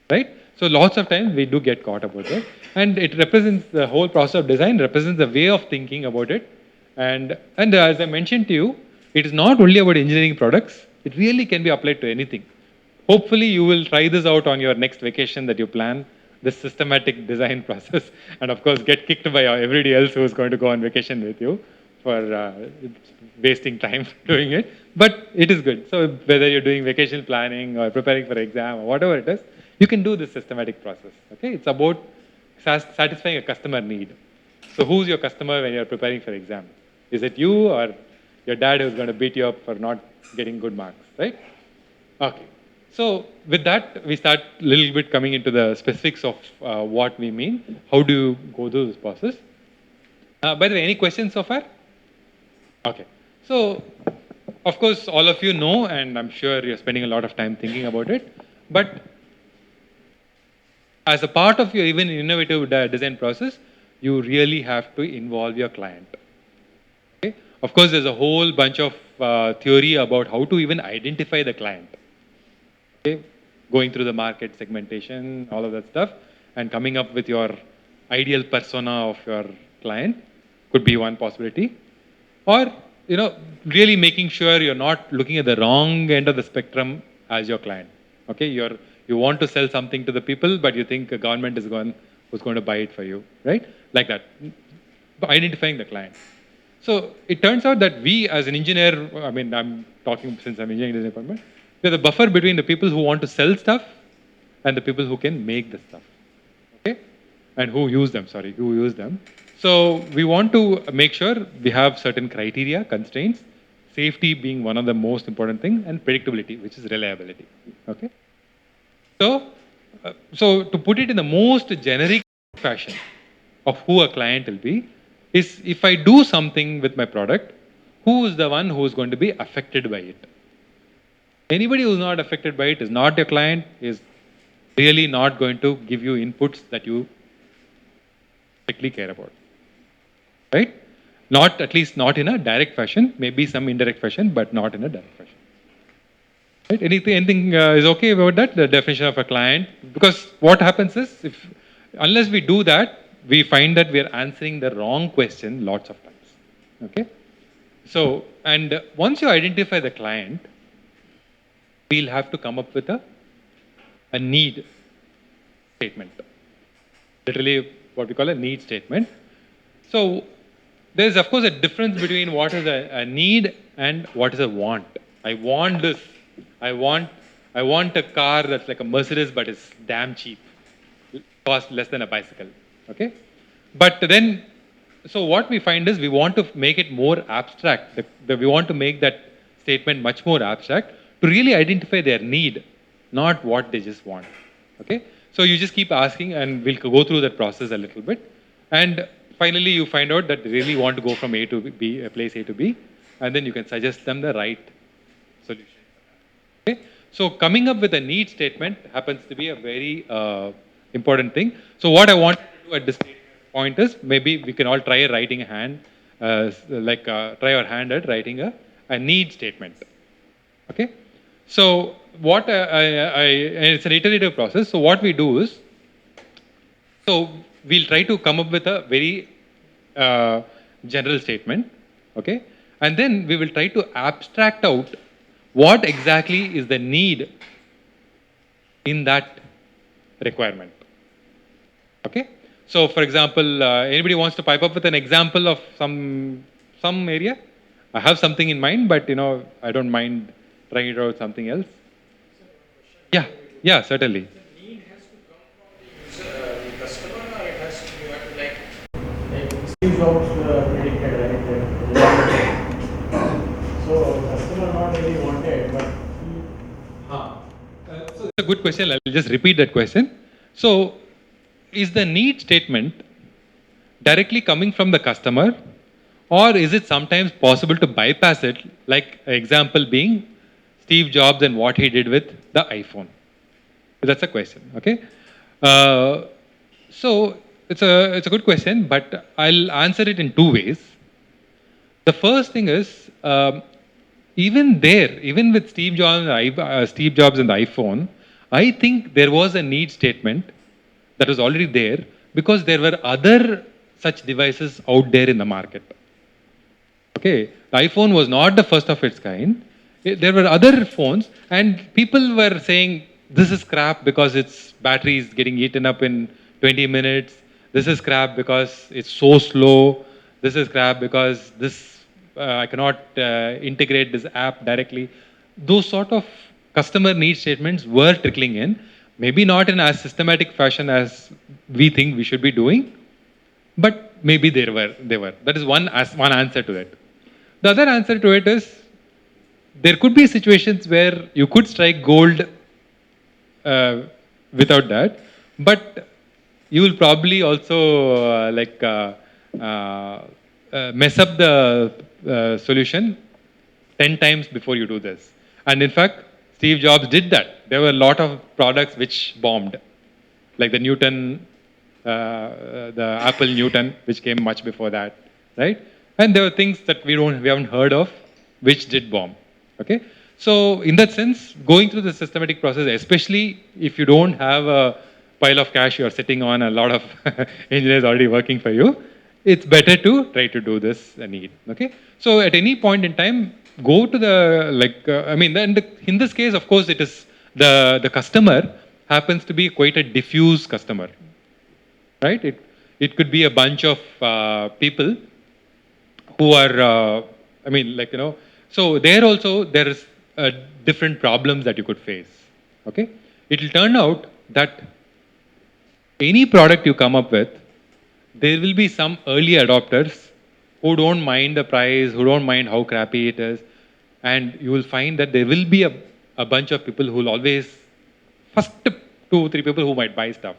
right? So lots of times we do get caught up with it, and it represents the whole process of design, represents the way of thinking about it. And as I mentioned to you, it is not only about engineering products, it really can be applied to anything. Hopefully you will try this out on your next vacation that you plan, this systematic design process, and of course get kicked by everybody else who is going to go on vacation with you for wasting time doing it. But it is good. So whether you're doing vacation planning or preparing for exam or whatever it is, You can do this systematic process. Okay, it's about satisfying a customer need. So who's your customer when you're preparing for exam? Is it you or your dad who's going to beat you up for not getting good marks, right? Okay. So with that, we start a little bit coming into the specifics of what we mean. How do you go through this process? By the way, any questions so far? Okay. So, of course, all of you know, and I'm sure you're spending a lot of time thinking about it, but as a part of your even innovative design process, you really have to involve your client. Okay? Of course, there's a whole bunch of theory about how to even identify the client. Okay? Going through the market segmentation, all of that stuff, and coming up with your ideal persona of your client could be one possibility. Or, really making sure you're not looking at the wrong end of the spectrum as your client. Okay, you want to sell something to the people, but you think a government is who's going to buy it for you, right? Like that, identifying the client. So it turns out that we, as an engineer, I mean, I'm talking since I'm engineering design department, we're the buffer between the people who want to sell stuff and the people who can make the stuff. Okay, and who use them. So we want to make sure we have certain criteria, constraints, safety being one of the most important things, and predictability, which is reliability. Okay. So to put it in the most generic fashion of who a client will be, is if I do something with my product, who is the one who is going to be affected by it? Anybody who is not affected by it is not your client, is really not going to give you inputs that you strictly care about. Right? Not, at least not in a direct fashion, maybe some indirect fashion, but not in a direct fashion. Right? Anything is okay about that, the definition of a client? Because what happens is, unless we do that, we find that we are answering the wrong question lots of times. Okay? So, and once you identify the client, we'll have to come up with a need statement. Literally what we call a need statement. So there's of course a difference between what is a need and what is a want. I want this. I want a car that's like a Mercedes but it's damn cheap. Cost less than a bicycle. Okay? But then, so what we find is we want to make it more abstract. We want to make that statement much more abstract to really identify their need, not what they just want. Okay? So you just keep asking and we'll go through that process a little bit. And finally you find out that they really want to go from A to B, place A to B, and then you can suggest them the right solution. Okay? So coming up with a need statement happens to be a very important thing. So what I want to do at this point is, maybe we can all try writing a hand, try our hand at writing a need statement. Okay? So what it's an iterative process. So what we do is, so we'll try to come up with a very general statement, okay? And then we will try to abstract out what exactly is the need in that requirement, okay? So for example, anybody wants to pipe up with an example of some area? I have something in mind, but I don't mind trying it out something else. Yeah, certainly. The need has to come from the customer, or it has to, you have to like Steve Jobs predicted, right? So customer not really wanted, but so it's a good question. I'll just repeat that question. So is the need statement directly coming from the customer, or is it sometimes possible to bypass it, like example being Steve Jobs and what he did with the iPhone? That's a question, okay? So it's a good question, but I'll answer it in two ways. The first thing is, even with Steve Jobs and the iPhone, I think there was a need statement that was already there because there were other such devices out there in the market. Okay, the iPhone was not the first of its kind. There were other phones, and people were saying, this is crap because its battery is getting eaten up in 20 minutes. This is crap because it's so slow. This is crap because I cannot integrate this app directly. Those sort of customer need statements were trickling in, maybe not in as systematic fashion as we think we should be doing, but maybe they were. That is one answer to it. The other answer to it is there could be situations where you could strike gold uh, without that, but you will probably also mess up the solution 10 times before you do this. And in fact, Steve Jobs did that. There were a lot of products which bombed, like the Apple Newton, which came much before that, right? And there were things that we haven't heard of, which did bomb. Okay, so in that sense, going through the systematic process, especially if you don't have a pile of cash, you're sitting on a lot of engineers already working for you, it's better to try to do this need. Okay, so at any point in time, go to the in this case, of course, it is the customer happens to be quite a diffuse customer, right? It could be a bunch of people who are, so there also there is different problems that you could face. Okay, it will turn out that any product you come up with, there will be some early adopters who don't mind the price, who don't mind how crappy it is, and you will find that there will be a bunch of people who will always first 2 3 people who might buy stuff.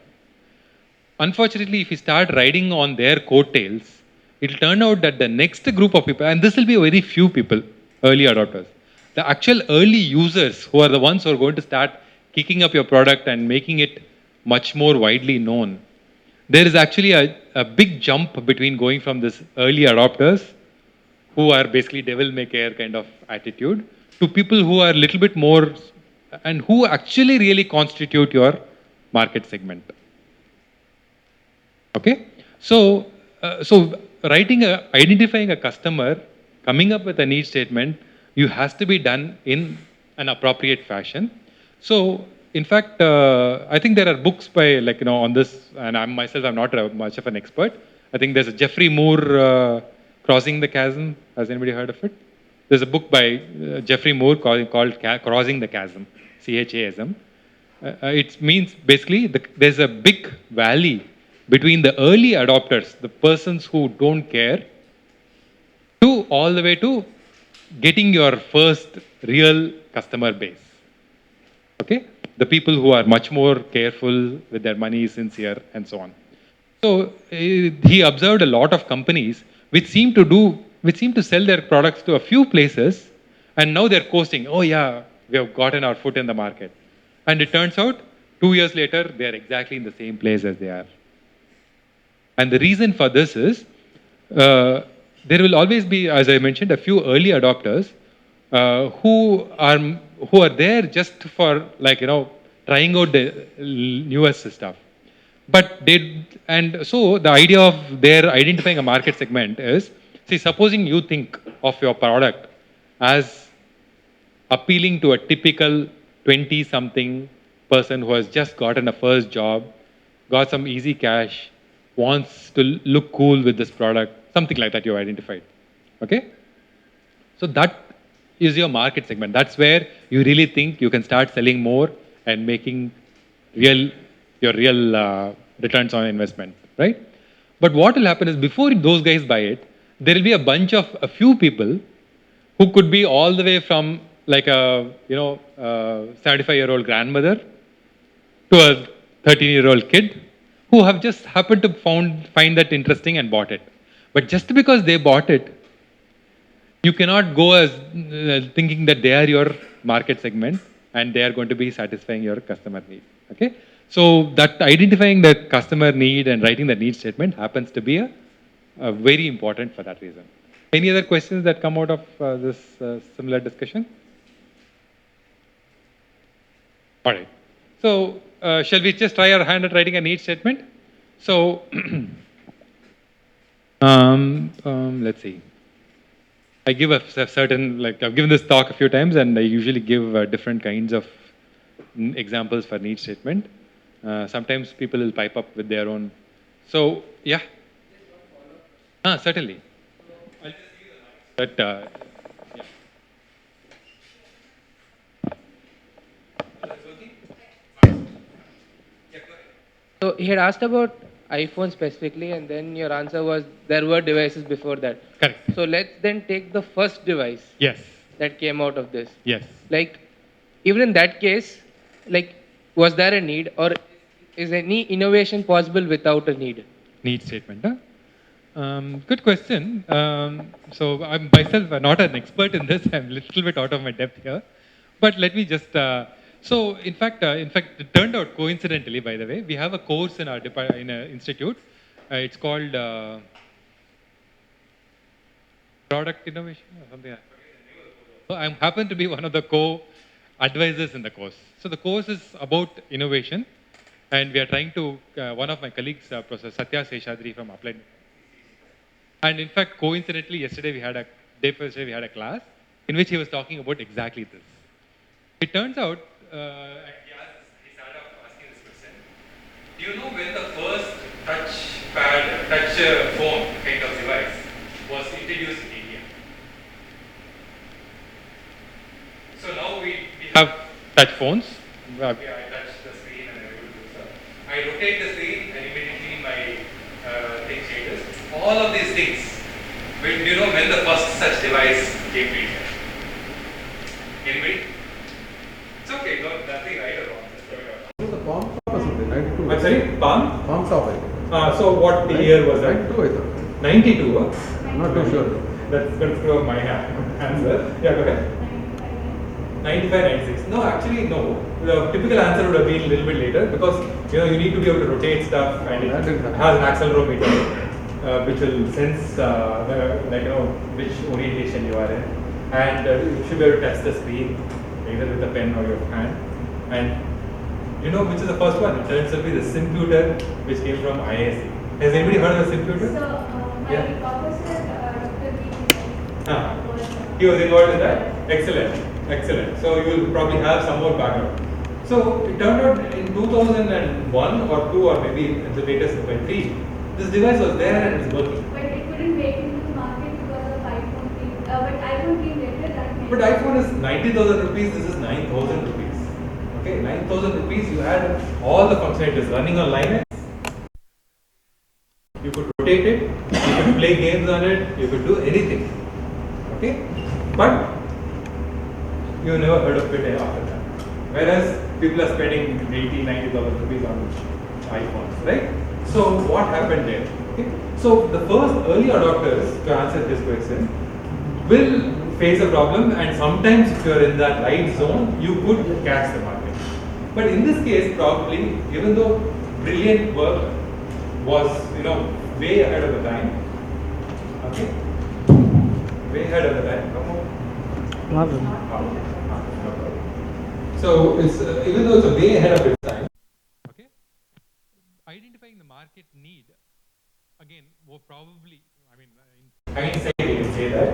Unfortunately, if you start riding on their coattails, it will turn out that the next group of people, and this will be very few people, early adopters, the actual early users who are the ones who are going to start kicking up your product and making it much more widely known. There is actually a big jump between going from this early adopters, who are basically devil may care kind of attitude, to people who are a little bit more and who actually really constitute your market segment. Okay, so identifying a customer, coming up with a need statement, you has to be done in an appropriate fashion. So, in fact, I think there are books by on this, and I'm not much of an expert. I think there's a Jeffrey Moore, Crossing the Chasm. Has anybody heard of it? There's a book by Jeffrey Moore called Crossing the Chasm, CHASM. It means basically there's a big valley between the early adopters, the persons who don't care, to all the way to getting your first real customer base. Okay? The people who are much more careful with their money, sincere, and so on. So he observed a lot of companies which seem to sell their products to a few places, and now they're coasting. Oh yeah, we have gotten our foot in the market, and it turns out 2 years later they are exactly in the same place as they are. And the reason for this is there will always be, as I mentioned, a few early adopters who are there just for trying out the newest stuff. But so the idea of their identifying a market segment is, see, supposing you think of your product as appealing to a typical 20-something person who has just gotten a first job, got some easy cash, wants to look cool with this product, something like that you identified. Okay? So that is your market segment. That's where you really think you can start selling more and making your real returns on investment, right? But what will happen is before those guys buy it, there will be a few people who could be all the way from like a 75-year-old grandmother to a 13-year-old kid who have just happened to find that interesting and bought it. But just because they bought it, you cannot go as thinking that they are your market segment and they are going to be satisfying your customer need. Okay, so that identifying the customer need and writing the need statement happens to be a very important for that reason. Any other questions that come out of this similar discussion? All right. So shall we just try our hand at writing a need statement? So let's see. I give a certain, I've given this talk a few times, and I usually give different kinds of examples for need statement. Sometimes people will pipe up with their own. So yeah. Certainly. I'll just give the lines. Yeah. So he had asked about iPhone specifically, and then your answer was there were devices before that. Correct. So let's then take the first device Yes. that came out of this. Yes. Like, even in that case, like, was there a need, or is any innovation possible without a need? Need statement, huh? Good question. So I'm myself not an expert in this. I'm a little bit out of my depth here, but let me just. So in fact, it turned out coincidentally. By the way, we have a course in our institute. It's called product innovation or something. So I happen to be one of the co-advisors in the course. So the course is about innovation, and we are trying to. One of my colleagues, Professor Satya Seshadri from Applied. And in fact, coincidentally, yesterday we had a class in which he was talking about exactly this. It turns out, he started off asking this question. Do you know when the first touch phone kind of device was introduced in India? So now we have touch phones. I touch the screen and I'm able to do stuff. I rotate the screen and immediately my thing changes. All of these things. Do you know when the first such device came to India? Anybody? It's okay, nothing right or wrong. It was the palm shop or something, 92. I'm sorry, Palm? Palm shop, I think. So what year was that? 92, I thought. 92. I'm not too sure. That's through my answer. Yeah, go ahead. 95, 96. No, actually no. The typical answer would have been a little bit later because you need to be able to rotate stuff and it That didn't happen. has an accelerometer which will sense which orientation you are in, and you should be able to touch the screen either with a pen or your hand. And you know which is the first one? It turns out to be the Simputer, which came from IISc. Has anybody heard of the Simputer? So, my Yeah. professor, Dr. B. He was involved in that? Excellent. So you will probably have some more background. So it turned out in 2001 or 2 or maybe the latest 23, this device was there and it's working. But it couldn't make it into the market because of iPhone came. But iPhone came later, that made But iPhone is 90,000 rupees, this is 9,000 rupees. Okay, 9,000 rupees, you had all the functionalities running on Linux. You could rotate it, you could play games on it, you could do anything. Okay? But you never heard of it after that. Whereas people are spending 80, 90,000 rupees on iPhones, right? So what happened there? Okay? So the first early adopters, to answer this question, will face a problem, and sometimes if you are in that right zone, you could catch the market. But in this case, probably, even though brilliant work was, way ahead of the time, okay? Way ahead of the time. Come on. No problem. So it's even though it's a way ahead of its time. Okay. Identifying the market need, again, probably, in hindsight, we can say that.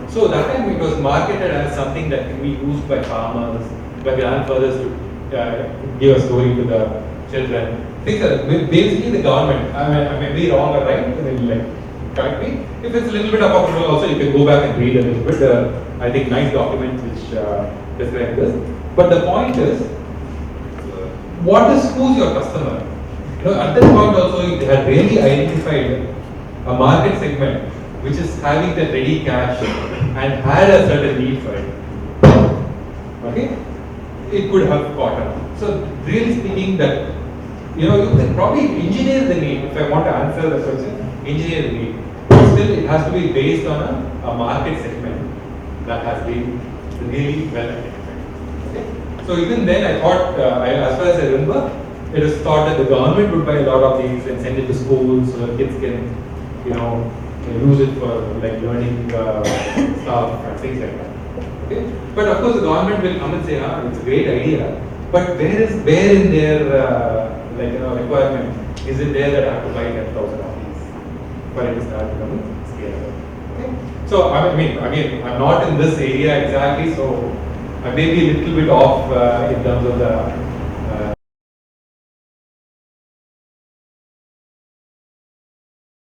So that time it was marketed as something that can be used by farmers, by grandfathers to give a story to the children. Basically the government, I may be wrong or right, correct me. If it's a little bit apocryphal also, you can go back and read a little bit. I think nice documents which describe this. But the point is, who's your customer? At that point also, they had really identified a market segment which is having the ready cash and had a certain need for it. Okay? It could have caught up. So really speaking that, you can probably engineer the need. If I want to answer the question, engineer the need. But still, it has to be based on a market segment that has been really well identified. Okay? So even then, I thought, as far as I remember, it was thought that the government would buy a lot of these and send it to schools so that kids can, use it for learning stuff and things like that. Okay? But of course, the government will come and say, it's a great idea. But where in their requirement is it there that I have to buy 10,000 of these for it to start becoming scalable? Okay? So again, I'm not in this area exactly, so I may be a little bit off in terms of the